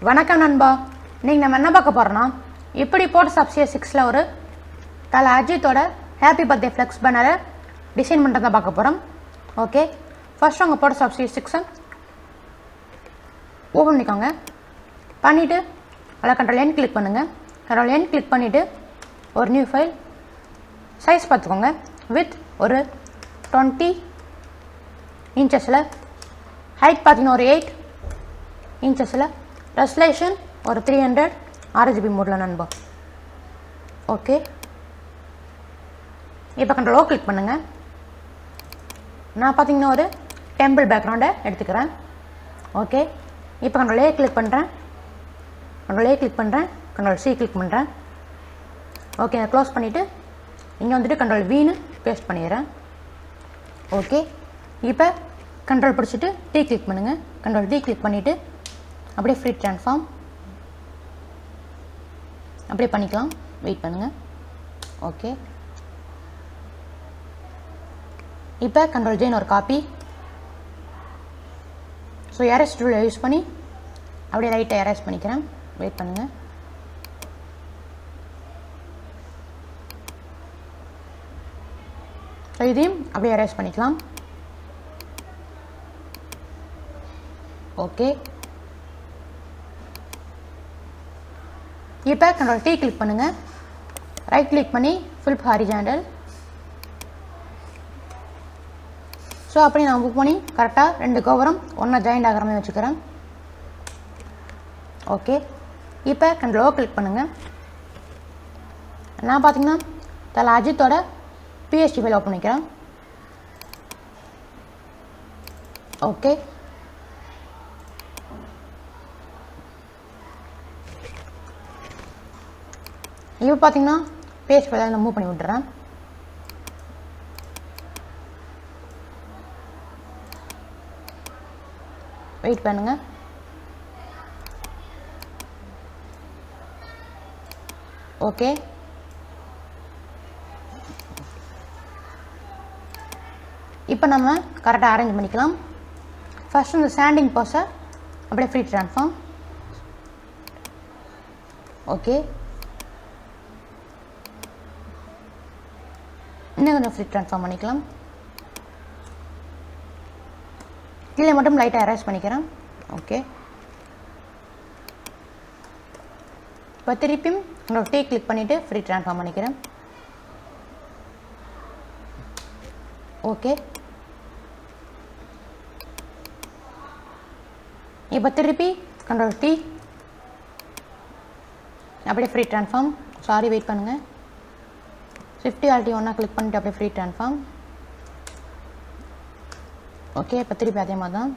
வணக்கம் நண்பா. இன்னைக்கு நம்ம என்ன பார்க்க போறோம்னா இப்படி போட்டு CS6ல ஒரு தல அஜித்தோட ஹாப்பி பர்த்டே ஃப்ளெக்ஸ் பேனரை டிசைன் பண்ணுறத பார்க்க போகிறோம். ஓகே, ஃபர்ஸ்ட் உங்கள் போட்ட CS6 ஓப்பன் பண்ணிக்கோங்க. பண்ணிவிட்டு அதில் Ctrl+N கிளிக் பண்ணுங்கள். Ctrl+N கிளிக் பண்ணிவிட்டு ஒரு நியூ ஃபைல் சைஸ் பார்த்துக்கோங்க. வித் ஒரு 20 இன்ச்சஸில், ஹைட் பார்த்தீங்கன்னா ஒரு 8 இன்ச்சஸில், ரெசல்யூஷன் ஒரு 300 RGB மோடில் நண்பா. ஓகே, இப்போ Ctrl+O கிளிக் பண்ணுங்கள். நான் பார்த்தீங்கன்னா ஒரு டெம்பிள் பேக்ரவுண்டை எடுத்துக்கிறேன். ஓகே, இப்போ Ctrl+A கிளிக் பண்ணுறேன். Ctrl+A கிளிக் பண்ணுறேன். Ctrl+C கிளிக் பண்ணுறேன். ஓகே, அதை க்ளோஸ் பண்ணிவிட்டு இங்கே வந்துட்டு Ctrl+Vன்னு பேஸ்ட் பண்ணிடுறேன். ஓகே, இப்போ கண்ட்ரோல் பிடிச்சிட்டு T கிளிக் பண்ணுங்கள். Ctrl+D கிளிக் பண்ணிவிட்டு அப்படியே ஃப்ரீ ட்ரான்ஸ்ஃபார்ம் அப்படியே பண்ணிக்கலாம். வெயிட் பண்ணுங்கள். ஓகே, இப்போ Ctrl+Jன்னு ஒரு காப்பி. ஸோ எரேஸ் டூலை யூஸ் பண்ணி அப்படியே ரைட்டை எரேஸ் பண்ணிக்கிறேன். வெயிட் பண்ணுங்கள். ஸோ இதையும் அப்படியே எரேஸ் பண்ணிக்கலாம். ஓகே, இப்போ Ctrl+T கிளிக் பண்ணுங்கள். ரைட் கிளிக் பண்ணி ஃபில் ஹாரிசாண்டல். ஸோ அப்படி நான் புக் பண்ணி கரெக்டாக 2 கவரும் ஒன்றா ஜாயிண்ட் ஆகிற மாதிரி வச்சுக்கிறேன். ஓகே, இப்போ Ctrl+O கிளிக் பண்ணுங்கள். நான் பார்த்தீங்கன்னா தல அஜித்தோட PST ஃபைல் ஓப்பன் பண்ணிக்கிறேன். ஓகே, இப்போ பார்த்தீங்கன்னா PST ஃபைலை நான் மூவ் பண்ணி விட்டுறேன். வெயிட் பண்ணுங்க. ஓகே, இப்போ நம்ம கரெக்டாக அரேஞ்ச் பண்ணிக்கலாம். ஃபர்ஸ்ட் இந்த ஸ்டாண்டிங் போஸை அப்படியே ஃப்ரீ ட்ரான்ஸ்ஃபார்ம். ஓகே, இன்னும் கொஞ்சம் ஃப்ரீ ட்ரான்ஸ்ஃபார்ம் பண்ணிக்கலாம். கீழே மட்டும் லைட்டாக அரேஞ்ச் பண்ணிக்கிறேன். ஓகே, இப்போ திருப்பியும் T கிளிக் பண்ணிவிட்டு ஃப்ரீ ட்ரான்ஸ்ஃபார்ம் பண்ணிக்கிறேன். ஓகே, இப்போ திருப்பி Ctrl+T அப்படியே ஃப்ரீ ட்ரான்ஸ்ஃபார்ம். சாரி, வெயிட் பண்ணுங்கள். Shift Alt ஒன்றா கிளிக் பண்ணிவிட்டு அப்படியே ஃப்ரீ ட்ரான்ஸ்ஃபார்ம். ஓகே, இப்போ திருப்பி அதே மாதிரி தான்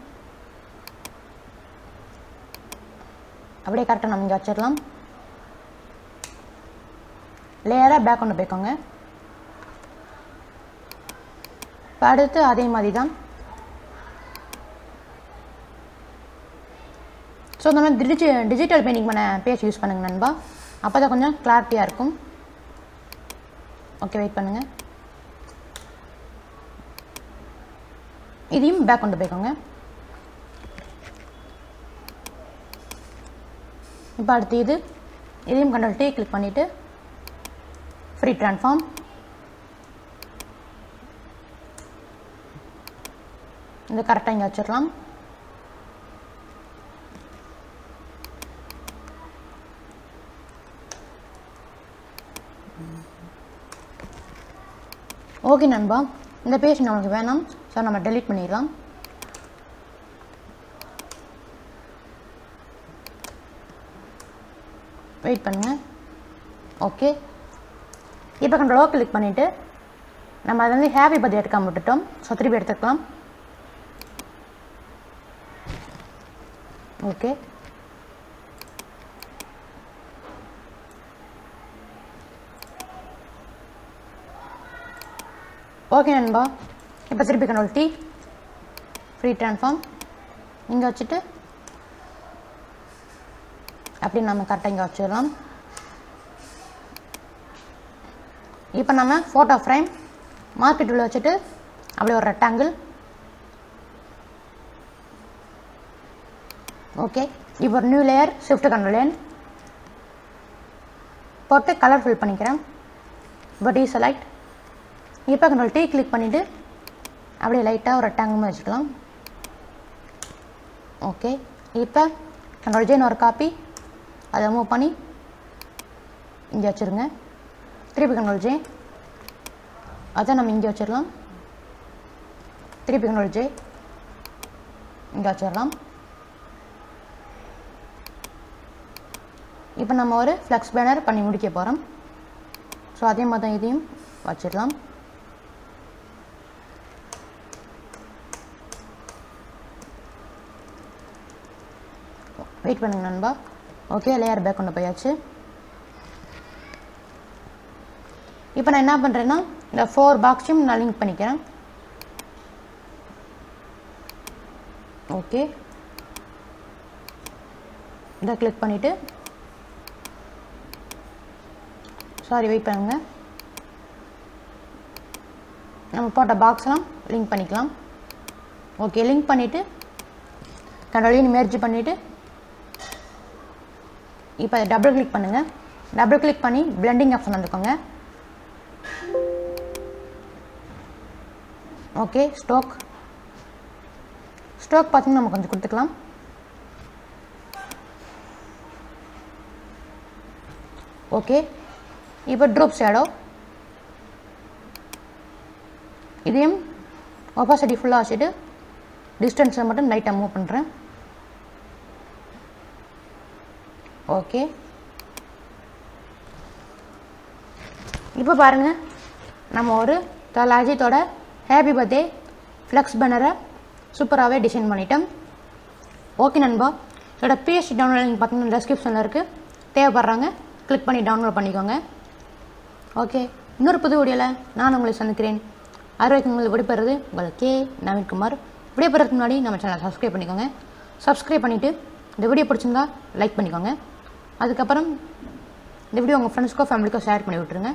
அப்படியே கரெக்டாக நம்ம இங்கே வச்சிடலாம். லேயராக பேக் கொண்டு போய்க்கோங்க. இப்போ அடுத்து அதே மாதிரி தான். ஸோ இந்த மாதிரி டிஜிட்டல் பெயிண்டிங் பண்ண பேஜ் யூஸ் பண்ணுங்க நண்பா. அப்போ தான் கொஞ்சம் கிளாரிட்டியாக இருக்கும். ஓகே, வெயிட் பண்ணுங்கள். இதையும் பேக் கொண்டு போய்க்கோங்க. இப்போ அடுத்து இதையும் Ctrl+T கிளிக் பண்ணிவிட்டு ஃப்ரீ ட்ரான்ஸ்ஃபார்ம். இந்த கரெக்டாக இங்கே வச்சிடலாம். ஓகே நண்பா, இந்த பேஜ் நமக்கு வேணாம். ஸோ நம்ம டெலீட் பண்ணிடலாம். வெயிட் பண்ணுங்கள். ஓகே, இப்போ Ctrl+O கிளிக் பண்ணிவிட்டு நம்ம அதை வந்து ஹாப்பி பர்த்டே எடுக்காம விட்டுட்டோம். ஸோ திருப்பி எடுத்துக்கலாம். ஓகே, ஓகே நண்பா, இப்போ திருப்பி Ctrl+T ஃப்ரீ ட்ரான்ஸ்ஃபார்ம் இங்கே வச்சுட்டு அப்படி நம்ம கரெக்டாக இங்கே வச்சிடலாம். இப்போ நம்ம ஃபோட்டோ ஃப்ரேம் மார்க்கெட் உள்ள வச்சுட்டு அப்படியே ஒரு ரெக்டாங்கிள். ஓகே, இப்போ ஒரு நியூ லேயர் ஷிஃப்ட் கண்ட்ரோல் போட்டு கலர் ஃபில் பண்ணிக்கிறேன். இப்போ டீசெலக்ட். இப்போ கண்ட்ரோல் T கிளிக் பண்ணிவிட்டு அப்படியே லைட்டாக ஒரு ரெக்டாங்கிள் வச்சுக்கலாம். ஓகே, இப்போ கண்ட்ரோல் J ஒரு காப்பி அதை மூவ் பண்ணி இங்கே வச்சுருங்க. திருப்பி கண்ட்ரோல் J அதை நம்ம இங்கே வச்சிடலாம். திருப்பி கண்ட்ரோல் J இங்கே வச்சிடலாம். இப்போ நம்ம ஒரு ஃப்ளெக்ஸ் பேனர் பண்ணி முடிக்க போகிறோம். ஸோ அதே மாதிரி தான் இதையும் வச்சிடலாம். வெயிட் பண்ணுங்க நண்பா. ஓகே, லேயர் பேக் கொண்டு போயாச்சு. இப்போ நான் என்ன பண்ணுறேன்னா இந்த 4 பாக்ஸையும் நான் லிங்க் பண்ணிக்கிறேன். ஓகே, இதை கிளிக் பண்ணிவிட்டு வெயிட் பண்ணுங்க, நம்ம போட்ட பாக்ஸ்லாம் லிங்க் பண்ணிக்கலாம். ஓகே, லிங்க் பண்ணிவிட்டு கண்ட்ரோல் மெர்ஜ் பண்ணிவிட்டு இப்போ அதை டபுள் கிளிக் பண்ணுங்கள். டபுள் கிளிக் பண்ணி பிளெண்டிங் ஆப்ஷன் வந்துக்கோங்க. ஓகே, ஸ்டோக் பார்த்தீங்கன்னா நம்ம கொஞ்சம் கொடுத்துக்கலாம். ஓகே, இப்போ ட்ரூப் ஷேடோ இதையும் ஒபாசிட்டி ஃபுல்லாக வச்சுட்டு டிஸ்டன்ஸை மட்டும் லைட்டாக மூவ் பண்ணுறேன். ஓகே, இப்போ பாருங்கள் நம்ம ஒரு அஜித்தோட ஹேப்பி பர்த்டே ஃப்ளெக்ஸ் பேனரை சூப்பராகவே டிசைன் பண்ணிட்டோம். ஓகே நண்பா, இதோட பிஎஸ்டி டவுன்லோட் லிங்க் பார்த்தீங்கன்னா டிஸ்கிரிப்ஷனில் இருக்குது. தேவைப்படுறாங்க கிளிக் பண்ணி டவுன்லோட் பண்ணிக்கோங்க. ஓகே, இன்னொரு புது வீடியோவில் நான் உங்களை சந்திக்கிறேன். அதுவரைக்கும் உங்களுக்கு விடைபெறுறது உங்கள் கே நவீன்குமார். விடைபெறதுக்கு முன்னாடி நம்ம சேனலை சப்ஸ்கிரைப் பண்ணிக்கோங்க. சப்ஸ்கிரைப் பண்ணிவிட்டு இந்த வீடியோ பிடிச்சிருந்தா லைக் பண்ணிக்கோங்க. அதுக்கப்புறம் இந்த வீடியோ உங்கள் ஃப்ரெண்ட்ஸ்க்கோ ஃபேமிலிக்கோ ஷேர் பண்ணி விட்டுருங்க.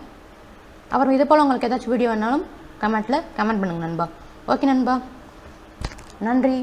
அப்புறம் இது போல் உங்களுக்கு ஏதாச்சும் வீடியோ வேணாலும் கமெண்ட் பண்ணுங்கள் நண்பா. ஓகே நண்பா, நன்றி.